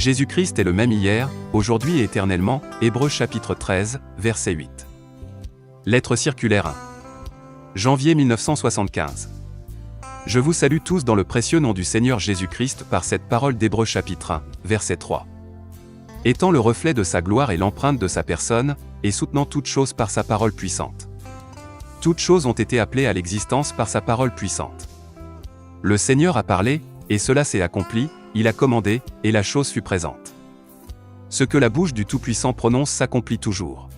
Jésus-Christ est le même hier, aujourd'hui et éternellement, Hébreux chapitre 13, verset 8. Lettre circulaire 1. Janvier 1975. Je vous salue tous dans le précieux nom du Seigneur Jésus-Christ par cette parole d'Hébreux chapitre 1, verset 3. Étant le reflet de sa gloire et l'empreinte de sa personne, et soutenant toutes choses par sa parole puissante. Toutes choses ont été appelées à l'existence par sa parole puissante. Le Seigneur a parlé, et cela s'est accompli, il a commandé, et la chose fut présente. Ce que la bouche du Tout-Puissant prononce s'accomplit toujours.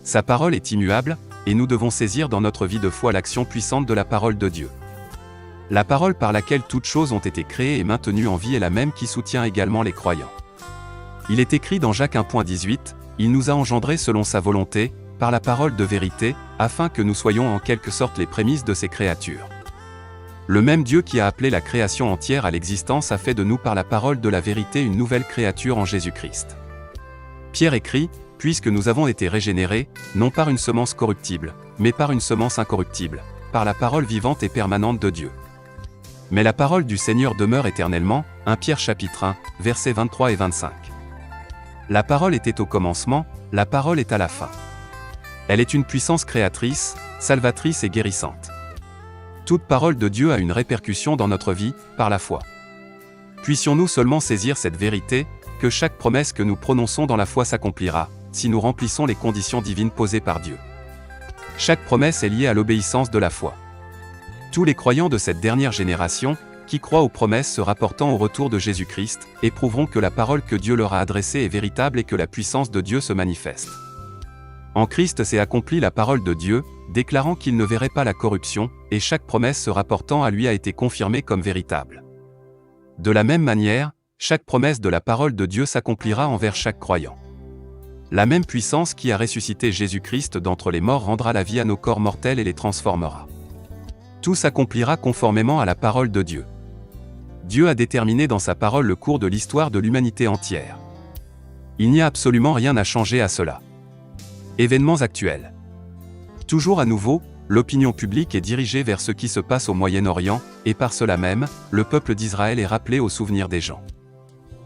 Sa parole est immuable, et nous devons saisir dans notre vie de foi l'action puissante de la parole de Dieu. La parole par laquelle toutes choses ont été créées et maintenues en vie est la même qui soutient également les croyants. Il est écrit dans Jacques 1.18, « Il nous a engendrés selon sa volonté, par la parole de vérité, afin que nous soyons en quelque sorte les prémices de ses créatures. » Le même Dieu qui a appelé la création entière à l'existence a fait de nous par la parole de la vérité une nouvelle créature en Jésus-Christ. Pierre écrit, « Puisque nous avons été régénérés, non par une semence corruptible, mais par une semence incorruptible, par la parole vivante et permanente de Dieu. » Mais la parole du Seigneur demeure éternellement, 1 Pierre chapitre 1, versets 23 et 25. La parole était au commencement, la parole est à la fin. Elle est une puissance créatrice, salvatrice et guérissante. Toute parole de Dieu a une répercussion dans notre vie, par la foi. Puissions-nous seulement saisir cette vérité, que chaque promesse que nous prononçons dans la foi s'accomplira, si nous remplissons les conditions divines posées par Dieu. Chaque promesse est liée à l'obéissance de la foi. Tous les croyants de cette dernière génération, qui croient aux promesses se rapportant au retour de Jésus-Christ, éprouveront que la parole que Dieu leur a adressée est véritable et que la puissance de Dieu se manifeste. En Christ s'est accomplie la parole de Dieu, déclarant qu'il ne verrait pas la corruption, et chaque promesse se rapportant à lui a été confirmée comme véritable. De la même manière, chaque promesse de la parole de Dieu s'accomplira envers chaque croyant. La même puissance qui a ressuscité Jésus-Christ d'entre les morts rendra la vie à nos corps mortels et les transformera. Tout s'accomplira conformément à la parole de Dieu. Dieu a déterminé dans sa parole le cours de l'histoire de l'humanité entière. Il n'y a absolument rien à changer à cela. Événements actuels. Toujours à nouveau, l'opinion publique est dirigée vers ce qui se passe au Moyen-Orient, et par cela même, le peuple d'Israël est rappelé au souvenir des gens.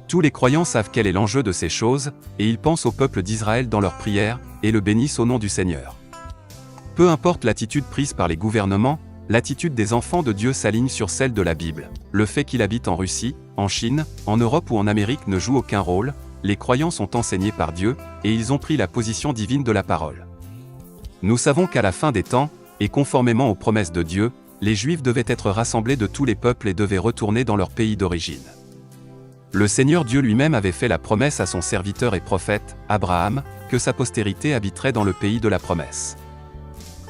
Tous les croyants savent quel est l'enjeu de ces choses, et ils pensent au peuple d'Israël dans leurs prières, et le bénissent au nom du Seigneur. Peu importe l'attitude prise par les gouvernements, l'attitude des enfants de Dieu s'aligne sur celle de la Bible. Le fait qu'il habite en Russie, en Chine, en Europe ou en Amérique ne joue aucun rôle, les croyants sont enseignés par Dieu, et ils ont pris la position divine de la parole. Nous savons qu'à la fin des temps, et conformément aux promesses de Dieu, les Juifs devaient être rassemblés de tous les peuples et devaient retourner dans leur pays d'origine. Le Seigneur Dieu lui-même avait fait la promesse à son serviteur et prophète, Abraham, que sa postérité habiterait dans le pays de la promesse.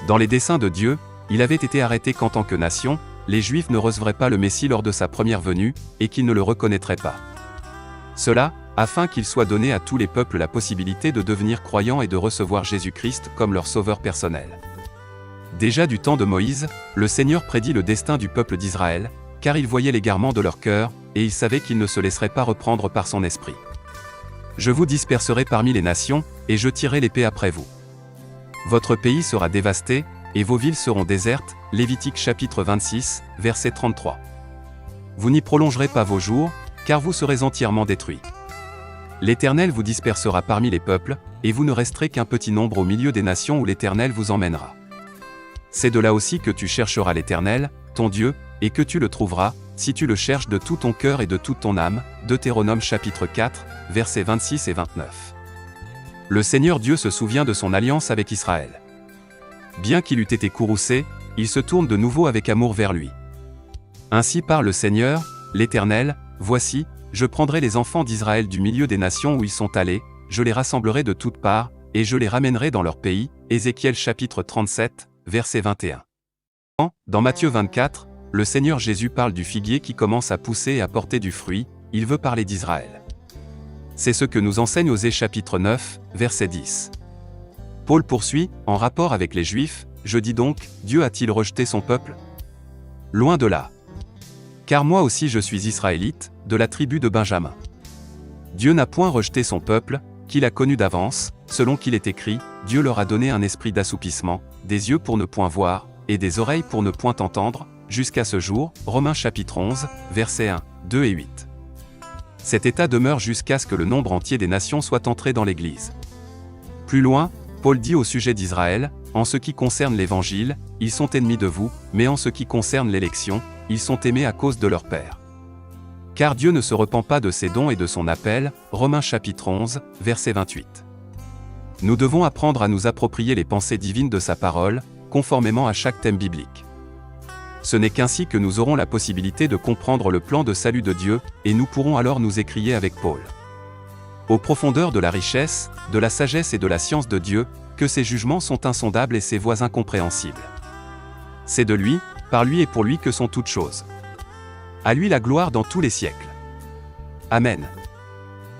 Dans les desseins de Dieu, il avait été arrêté qu'en tant que nation, les Juifs ne recevraient pas le Messie lors de sa première venue, et qu'ils ne le reconnaîtraient pas. Cela, afin qu'il soit donné à tous les peuples la possibilité de devenir croyants et de recevoir Jésus-Christ comme leur sauveur personnel. Déjà du temps de Moïse, le Seigneur prédit le destin du peuple d'Israël, car il voyait l'égarement de leur cœur, et il savait qu'il ne se laisserait pas reprendre par son esprit. Je vous disperserai parmi les nations, et je tirerai l'épée après vous. Votre pays sera dévasté, et vos villes seront désertes, Lévitique chapitre 26, verset 33. Vous n'y prolongerez pas vos jours, car vous serez entièrement détruits. L'Éternel vous dispersera parmi les peuples, et vous ne resterez qu'un petit nombre au milieu des nations où l'Éternel vous emmènera. C'est de là aussi que tu chercheras l'Éternel, ton Dieu, et que tu le trouveras, si tu le cherches de tout ton cœur et de toute ton âme. Deutéronome chapitre 4, versets 26 et 29. Le Seigneur Dieu se souvient de son alliance avec Israël. Bien qu'il eût été courroucé, il se tourne de nouveau avec amour vers lui. Ainsi parle le Seigneur, l'Éternel, « Voici, je prendrai les enfants d'Israël du milieu des nations où ils sont allés, je les rassemblerai de toutes parts, et je les ramènerai dans leur pays. » Ézéchiel chapitre 37, verset 21. Dans Matthieu 24, le Seigneur Jésus parle du figuier qui commence à pousser et à porter du fruit, il veut parler d'Israël. C'est ce que nous enseigne Osée chapitre 9, verset 10. Paul poursuit, en rapport avec les Juifs, « Je dis donc, Dieu a-t-il rejeté son peuple? Loin de là. Car moi aussi je suis israélite, de la tribu de Benjamin. Dieu n'a point rejeté son peuple, qu'il a connu d'avance, selon qu'il est écrit, Dieu leur a donné un esprit d'assoupissement, des yeux pour ne point voir, et des oreilles pour ne point entendre, jusqu'à ce jour. » Romains chapitre 11, versets 1, 2 et 8. Cet état demeure jusqu'à ce que le nombre entier des nations soit entré dans l'Église. Plus loin, Paul dit au sujet d'Israël, « En ce qui concerne l'Évangile, ils sont ennemis de vous, mais en ce qui concerne l'élection, ils sont aimés à cause de leur Père. » Car Dieu ne se repent pas de ses dons et de son appel, Romains chapitre 11, verset 28. Nous devons apprendre à nous approprier les pensées divines de sa parole, conformément à chaque thème biblique. Ce n'est qu'ainsi que nous aurons la possibilité de comprendre le plan de salut de Dieu, et nous pourrons alors nous écrier avec Paul. Aux profondeurs de la richesse, de la sagesse et de la science de Dieu, que ses jugements sont insondables et ses voies incompréhensibles. C'est de lui, par lui et pour lui que sont toutes choses. À lui la gloire dans tous les siècles. Amen.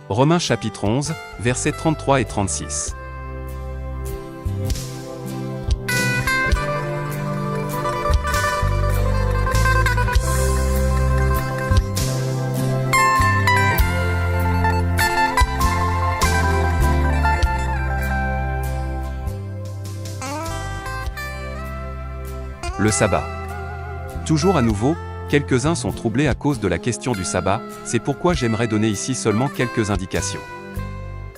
Romains chapitre 11, versets 33 et 36. Le sabbat. Toujours à nouveau, quelques-uns sont troublés à cause de la question du sabbat, c'est pourquoi j'aimerais donner ici seulement quelques indications.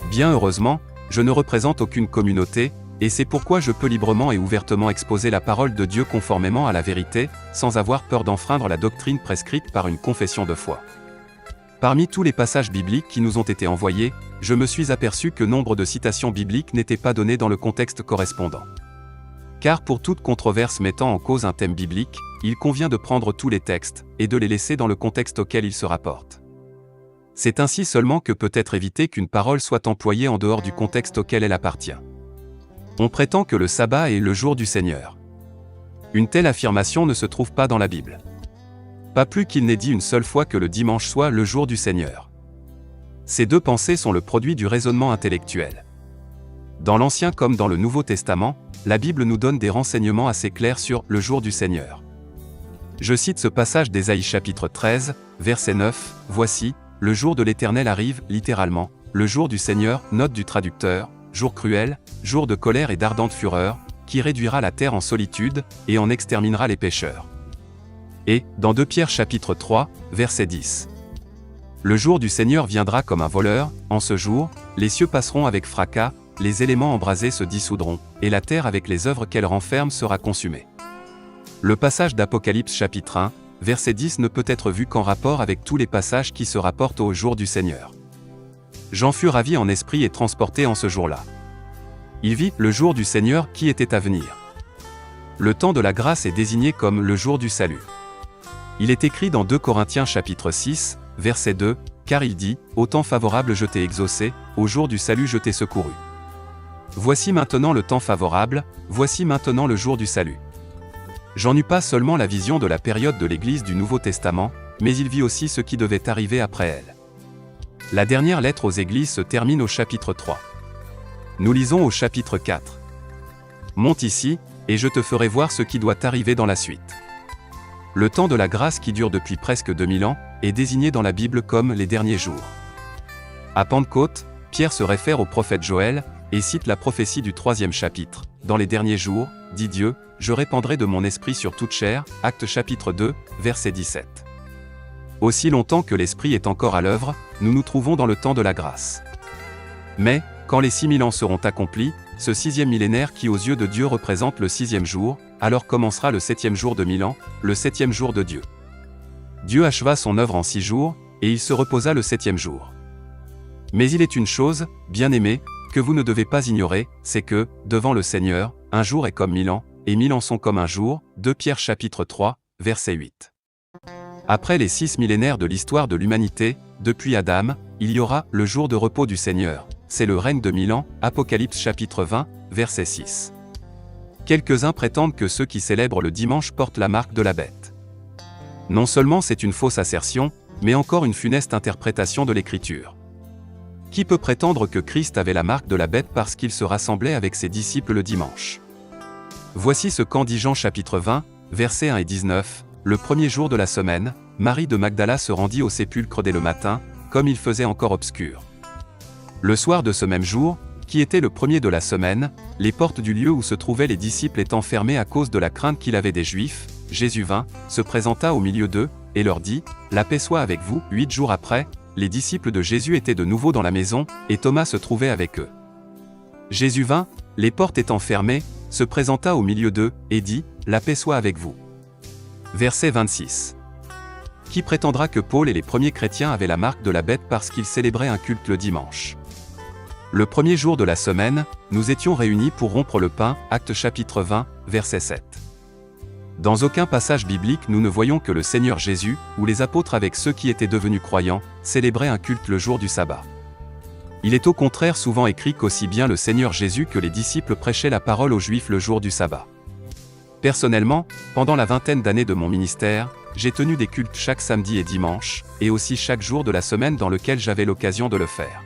Bien heureusement, je ne représente aucune communauté, et c'est pourquoi je peux librement et ouvertement exposer la parole de Dieu conformément à la vérité, sans avoir peur d'enfreindre la doctrine prescrite par une confession de foi. Parmi tous les passages bibliques qui nous ont été envoyés, je me suis aperçu que nombre de citations bibliques n'étaient pas données dans le contexte correspondant. Car pour toute controverse mettant en cause un thème biblique, il convient de prendre tous les textes, et de les laisser dans le contexte auquel ils se rapportent. C'est ainsi seulement que peut être évité qu'une parole soit employée en dehors du contexte auquel elle appartient. On prétend que le sabbat est le jour du Seigneur. Une telle affirmation ne se trouve pas dans la Bible. Pas plus qu'il n'est dit une seule fois que le dimanche soit le jour du Seigneur. Ces deux pensées sont le produit du raisonnement intellectuel. Dans l'Ancien comme dans le Nouveau Testament, la Bible nous donne des renseignements assez clairs sur le jour du Seigneur. Je cite ce passage d'Ésaïe chapitre 13, verset 9, « Voici, le jour de l'Éternel arrive, littéralement, le jour du Seigneur, note du traducteur, jour cruel, jour de colère et d'ardente fureur, qui réduira la terre en solitude, et en exterminera les pécheurs. » Et, dans 2 Pierre chapitre 3, verset 10. Le jour du Seigneur viendra comme un voleur, en ce jour, les cieux passeront avec fracas, les éléments embrasés se dissoudront, et la terre avec les œuvres qu'elle renferme sera consumée. Le passage d'Apocalypse chapitre 1, verset 10 ne peut être vu qu'en rapport avec tous les passages qui se rapportent au jour du Seigneur. Jean fut ravi en esprit et transporté en ce jour-là. Il vit le jour du Seigneur qui était à venir. Le temps de la grâce est désigné comme le jour du salut. Il est écrit dans 2 Corinthiens chapitre 6, verset 2, « Car il dit, au temps favorable je t'ai exaucé, au jour du salut je t'ai secouru. » Voici maintenant le temps favorable, voici maintenant le jour du salut. Jean n'eut pas seulement la vision de la période de l'Église du Nouveau Testament, mais il vit aussi ce qui devait arriver après elle. La dernière lettre aux Églises se termine au chapitre 3. Nous lisons au chapitre 4. « Monte ici, et je te ferai voir ce qui doit arriver dans la suite. » Le temps de la grâce qui dure depuis presque 2000 ans, est désigné dans la Bible comme les derniers jours. À Pentecôte, Pierre se réfère au prophète Joël, et cite la prophétie du 3e chapitre. « Dans les derniers jours, dit Dieu, je répandrai de mon esprit sur toute chair » Actes chapitre 2, verset 17. Aussi longtemps que l'esprit est encore à l'œuvre, nous nous trouvons dans le temps de la grâce. Mais, quand les 6000 ans seront accomplis, ce 6e millénaire qui aux yeux de Dieu représente le 6e jour, alors commencera le 7e jour de 1000 ans, le 7e jour de Dieu. Dieu acheva son œuvre en 6 jours, et il se reposa le 7e jour. Mais il est une chose, bien-aimés, que vous ne devez pas ignorer, c'est que, devant le Seigneur, un jour est comme 1000 ans, et 1000 ans sont comme un jour, 2 Pierre chapitre 3, verset 8. Après les 6 millénaires de l'histoire de l'humanité, depuis Adam, il y aura le jour de repos du Seigneur, c'est le règne de 1000 ans, Apocalypse chapitre 20, verset 6. Quelques-uns prétendent que ceux qui célèbrent le dimanche portent la marque de la bête. Non seulement c'est une fausse assertion, mais encore une funeste interprétation de l'Écriture. Qui peut prétendre que Christ avait la marque de la bête parce qu'il se rassemblait avec ses disciples le dimanche? Voici ce qu'en dit Jean chapitre 20, versets 1 et 19, « Le premier jour de la semaine, Marie de Magdala se rendit au sépulcre dès le matin, comme il faisait encore obscur. Le soir de ce même jour, qui était le premier de la semaine, les portes du lieu où se trouvaient les disciples étant fermées à cause de la crainte qu'il avait des Juifs, Jésus vint, se présenta au milieu d'eux, et leur dit, « La paix soit avec vous. » 8 jours après, les disciples de Jésus étaient de nouveau dans la maison, et Thomas se trouvait avec eux. Jésus vint, les portes étant fermées, se présenta au milieu d'eux, et dit, « La paix soit avec vous. » Verset 26. Qui prétendra que Paul et les premiers chrétiens avaient la marque de la bête parce qu'ils célébraient un culte le dimanche? Le premier jour de la semaine, nous étions réunis pour rompre le pain, Actes chapitre 20, verset 7. Dans aucun passage biblique nous ne voyons que le Seigneur Jésus, ou les apôtres avec ceux qui étaient devenus croyants, célébraient un culte le jour du sabbat. Il est au contraire souvent écrit qu'aussi bien le Seigneur Jésus que les disciples prêchaient la parole aux Juifs le jour du sabbat. Personnellement, pendant la vingtaine d'années de mon ministère, j'ai tenu des cultes chaque samedi et dimanche, et aussi chaque jour de la semaine dans lequel j'avais l'occasion de le faire.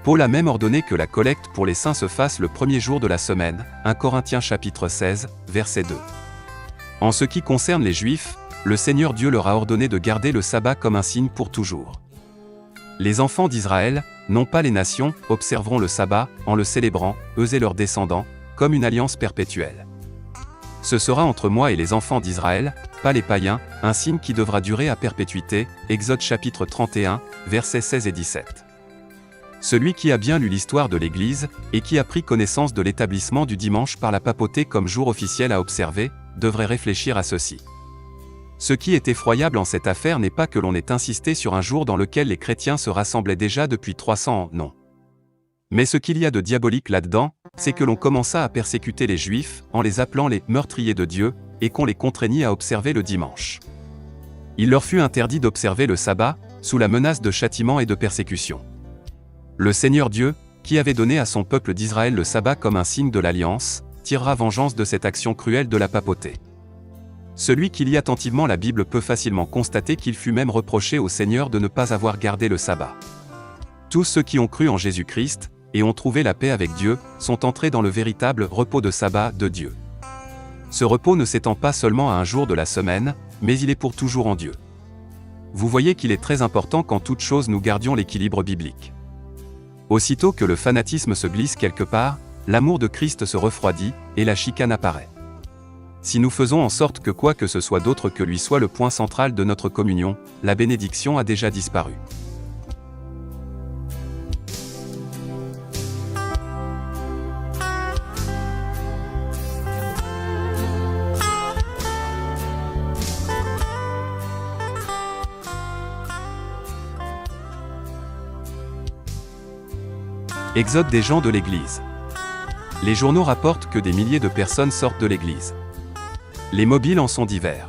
Paul a même ordonné que la collecte pour les saints se fasse le premier jour de la semaine, 1 Corinthiens chapitre 16, verset 2. En ce qui concerne les Juifs, le Seigneur Dieu leur a ordonné de garder le sabbat comme un signe pour toujours. Les enfants d'Israël, non pas les nations, observeront le sabbat, en le célébrant, eux et leurs descendants, comme une alliance perpétuelle. Ce sera entre moi et les enfants d'Israël, pas les païens, un signe qui devra durer à perpétuité, Exode chapitre 31, versets 16 et 17. Celui qui a bien lu l'histoire de l'Église, et qui a pris connaissance de l'établissement du dimanche par la papauté comme jour officiel à observer, devrait réfléchir à ceci. Ce qui est effroyable en cette affaire n'est pas que l'on ait insisté sur un jour dans lequel les chrétiens se rassemblaient déjà depuis 300 ans, non. Mais ce qu'il y a de diabolique là-dedans, c'est que l'on commença à persécuter les Juifs, en les appelant les « meurtriers de Dieu », et qu'on les contraignit à observer le dimanche. Il leur fut interdit d'observer le sabbat, sous la menace de châtiment et de persécution. Le Seigneur Dieu, qui avait donné à son peuple d'Israël le sabbat comme un signe de l'alliance, tirera vengeance de cette action cruelle de la papauté. Celui qui lit attentivement la Bible peut facilement constater qu'il fut même reproché au Seigneur de ne pas avoir gardé le sabbat. Tous ceux qui ont cru en Jésus-Christ, et ont trouvé la paix avec Dieu, sont entrés dans le véritable repos de sabbat de Dieu. Ce repos ne s'étend pas seulement à un jour de la semaine, mais il est pour toujours en Dieu. Vous voyez qu'il est très important qu'en toute chose nous gardions l'équilibre biblique. Aussitôt que le fanatisme se glisse quelque part, l'amour de Christ se refroidit, et la chicane apparaît. Si nous faisons en sorte que quoi que ce soit d'autre que lui soit le point central de notre communion, la bénédiction a déjà disparu. Exode des gens de l'Église. Les journaux rapportent que des milliers de personnes sortent de l'Église. Les mobiles en sont divers.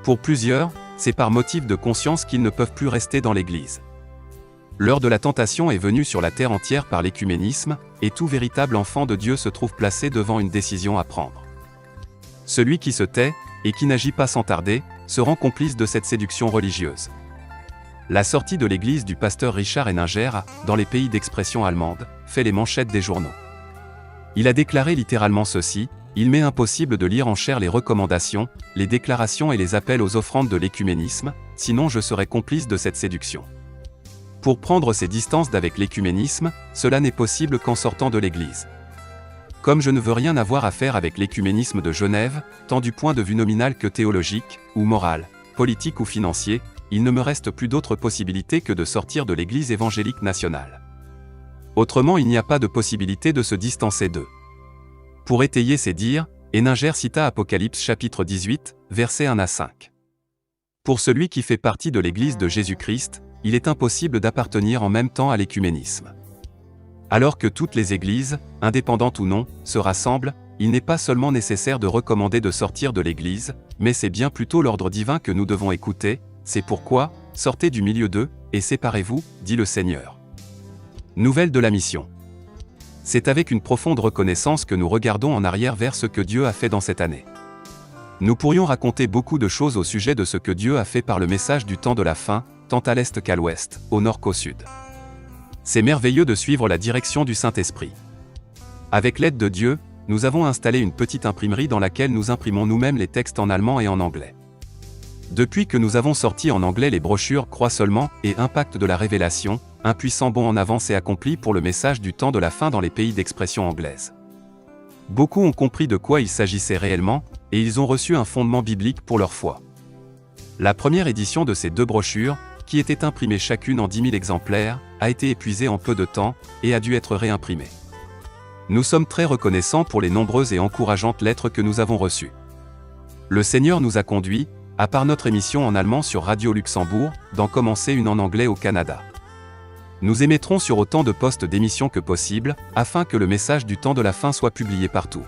Pour plusieurs, c'est par motif de conscience qu'ils ne peuvent plus rester dans l'Église. L'heure de la tentation est venue sur la terre entière par l'écuménisme, et tout véritable enfant de Dieu se trouve placé devant une décision à prendre. Celui qui se tait, et qui n'agit pas sans tarder, se rend complice de cette séduction religieuse. La sortie de l'Église du pasteur Richard Henninger, dans les pays d'expression allemande, fait les manchettes des journaux. Il a déclaré littéralement ceci: il m'est impossible de lire en chair les recommandations, les déclarations et les appels aux offrandes de l'écuménisme, sinon je serais complice de cette séduction. Pour prendre ses distances d'avec l'écuménisme, cela n'est possible qu'en sortant de l'Église. Comme je ne veux rien avoir à faire avec l'écuménisme de Genève, tant du point de vue nominal que théologique, ou moral, politique ou financier, il ne me reste plus d'autre possibilité que de sortir de l'Église évangélique nationale. Autrement, il n'y a pas de possibilité de se distancer d'eux. Pour étayer ces dires, Henninger cita Apocalypse chapitre 18, versets 1 à 5. Pour celui qui fait partie de l'Église de Jésus-Christ, il est impossible d'appartenir en même temps à l'écuménisme. Alors que toutes les églises, indépendantes ou non, se rassemblent, il n'est pas seulement nécessaire de recommander de sortir de l'Église, mais c'est bien plutôt l'ordre divin que nous devons écouter. C'est pourquoi, sortez du milieu d'eux, et séparez-vous, dit le Seigneur. Nouvelle de la mission. C'est avec une profonde reconnaissance que nous regardons en arrière vers ce que Dieu a fait dans cette année. Nous pourrions raconter beaucoup de choses au sujet de ce que Dieu a fait par le message du temps de la fin, tant à l'est qu'à l'ouest, au nord qu'au sud. C'est merveilleux de suivre la direction du Saint-Esprit. Avec l'aide de Dieu, nous avons installé une petite imprimerie dans laquelle nous imprimons nous-mêmes les textes en allemand et en anglais. Depuis que nous avons sorti en anglais les brochures Crois seulement et Impact de la Révélation, un puissant bond en avant s'est accompli pour le message du temps de la fin dans les pays d'expression anglaise. Beaucoup ont compris de quoi il s'agissait réellement, et ils ont reçu un fondement biblique pour leur foi. La première édition de ces deux brochures, qui étaient imprimées chacune en 10 000 exemplaires, a été épuisée en peu de temps, et a dû être réimprimée. Nous sommes très reconnaissants pour les nombreuses et encourageantes lettres que nous avons reçues. Le Seigneur nous a conduits, à part notre émission en allemand sur Radio Luxembourg, d'en commencer une en anglais au Canada. Nous émettrons sur autant de postes d'émissions que possible, afin que le message du temps de la fin soit publié partout.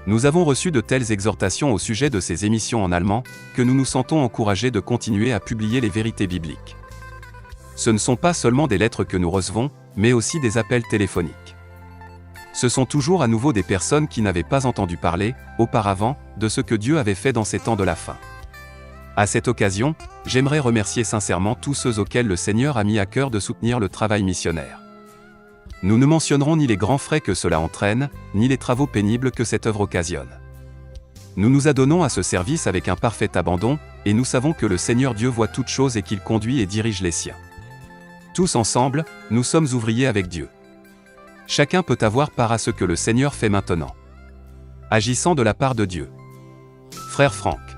Nous avons reçu de telles exhortations au sujet de ces émissions en allemand, que nous nous sentons encouragés de continuer à publier les vérités bibliques. Ce ne sont pas seulement des lettres que nous recevons, mais aussi des appels téléphoniques. Ce sont toujours à nouveau des personnes qui n'avaient pas entendu parler, auparavant, de ce que Dieu avait fait dans ces temps de la fin. À cette occasion, j'aimerais remercier sincèrement tous ceux auxquels le Seigneur a mis à cœur de soutenir le travail missionnaire. Nous ne mentionnerons ni les grands frais que cela entraîne, ni les travaux pénibles que cette œuvre occasionne. Nous nous adonnons à ce service avec un parfait abandon, et nous savons que le Seigneur Dieu voit toutes choses et qu'il conduit et dirige les siens. Tous ensemble, nous sommes ouvriers avec Dieu. Chacun peut avoir part à ce que le Seigneur fait maintenant. Agissant de la part de Dieu. Frère Franck.